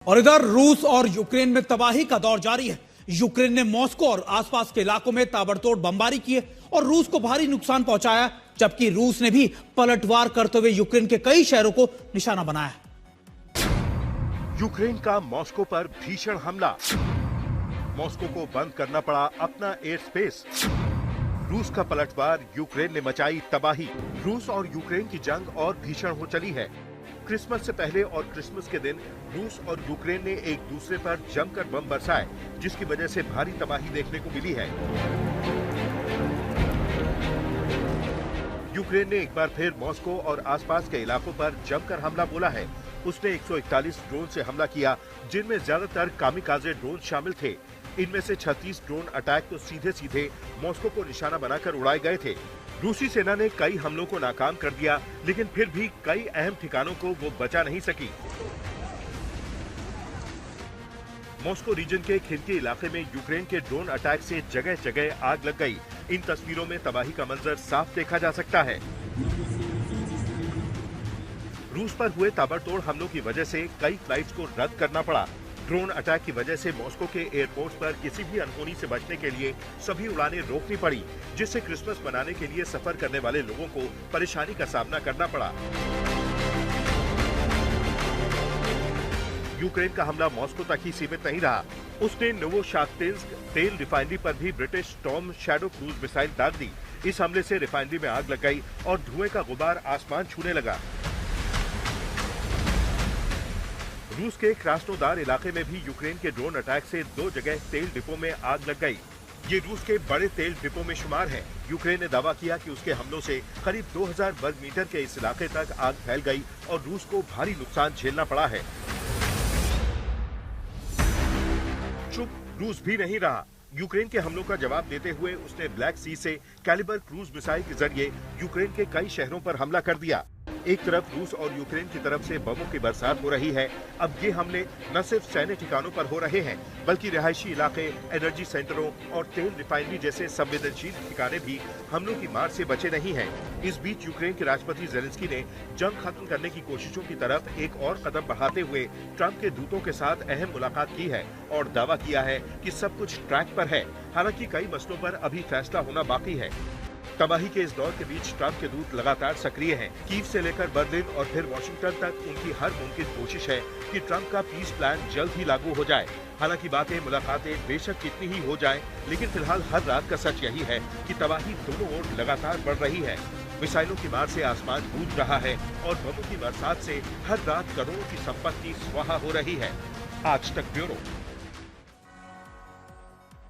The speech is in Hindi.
और इधर रूस और यूक्रेन में तबाही का दौर जारी है। यूक्रेन ने मॉस्को और आसपास के इलाकों में ताबड़तोड़ बमबारी की है और रूस को भारी नुकसान पहुंचाया, जबकि रूस ने भी पलटवार करते हुए यूक्रेन के कई शहरों को निशाना बनाया। यूक्रेन का मॉस्को पर भीषण हमला, मॉस्को को बंद करना पड़ा अपना एयर स्पेस। रूस का पलटवार, यूक्रेन ने मचाई तबाही। रूस और यूक्रेन की जंग और भीषण हो चली है। क्रिसमस से पहले और क्रिसमस के दिन रूस और यूक्रेन ने एक दूसरे पर जमकर बम बरसाए, जिसकी वजह से भारी तबाही देखने को मिली है। यूक्रेन ने एक बार फिर मॉस्को और आसपास के इलाकों पर जमकर हमला बोला है। उसने 141 ड्रोन से हमला किया, जिनमें ज्यादातर कामिकाजे ड्रोन शामिल थे। इनमें से 36 ड्रोन अटैक तो सीधे सीधे मॉस्को को निशाना बनाकर उड़ाए गए थे। रूसी सेना ने कई हमलों को नाकाम कर दिया, लेकिन फिर भी कई अहम ठिकानों को वो बचा नहीं सकी। मॉस्को रीजन के खिनकी इलाके में यूक्रेन के ड्रोन अटैक से जगह जगह आग लग गई। इन तस्वीरों में तबाही का मंजर साफ देखा जा सकता है। रूस पर हुए ताबड़तोड़ हमलों की वजह से कई फ्लाइट्स को रद्द करना पड़ा। ड्रोन अटैक की वजह से मॉस्को के एयरपोर्ट्स पर किसी भी अनहोनी से बचने के लिए सभी उड़ानें रोकनी पड़ी, जिससे क्रिसमस मनाने के लिए सफर करने वाले लोगों को परेशानी का सामना करना पड़ा। यूक्रेन का हमला मॉस्को तक ही सीमित नहीं रहा। उसने नोवोशाख्तिंस्क तेल रिफाइनरी पर भी British storm shadow cruise missile दाग दी। इस हमले से रिफाइनरी में आग लग गई और धुएं का गुबार आसमान छूने लगा। रूस के क्रास्नोदार इलाके में भी यूक्रेन के ड्रोन अटैक से 2 जगह तेल डिपो में आग लग गई। ये रूस के बड़े तेल डिपो में शुमार है। यूक्रेन ने दावा किया कि उसके हमलों से करीब 2000 वर्ग मीटर के इस इलाके तक आग फैल गई और रूस को भारी नुकसान झेलना पड़ा है। चुप रूस भी नहीं रहा। यूक्रेन के हमलों का जवाब देते हुए उसने ब्लैक सी से कैलिबर क्रूज मिसाइल के जरिए यूक्रेन के कई शहरों पर हमला कर दिया। एक तरफ रूस और यूक्रेन की तरफ से बमों की बरसात हो रही है। अब ये हमले न सिर्फ सैन्य ठिकानों पर हो रहे हैं, बल्कि रिहायशी इलाके, एनर्जी सेंटरों और तेल रिफाइनरी जैसे संवेदनशील ठिकाने भी हमलों की मार से बचे नहीं हैं। इस बीच यूक्रेन के राष्ट्रपति जेलेंस्की ने जंग खत्म करने की कोशिशों की तरफ एक और कदम बढ़ाते हुए ट्रंप के दूतों के साथ अहम मुलाकात की है और दावा किया है कि सब कुछ ट्रैक पर है। हालांकि कई मसलों पर अभी फैसला होना बाकी है। तबाही के इस दौर के बीच ट्रंप के दूत लगातार सक्रिय हैं। कीव से लेकर बर्लिन और फिर वॉशिंगटन तक उनकी हर मुमकिन कोशिश है कि ट्रंप का पीस प्लान जल्द ही लागू हो जाए। हालांकि बातें, मुलाकातें बेशक कितनी ही हो जाएं, लेकिन फिलहाल हर रात का सच यही है कि तबाही दोनों ओर लगातार बढ़ रही है। मिसाइलों की मार से आसमान गूंज रहा है और बमों की बरसात से हर रात करोड़ों की संपत्ति स्वाहा हो रही है। आज तक ब्यूरो।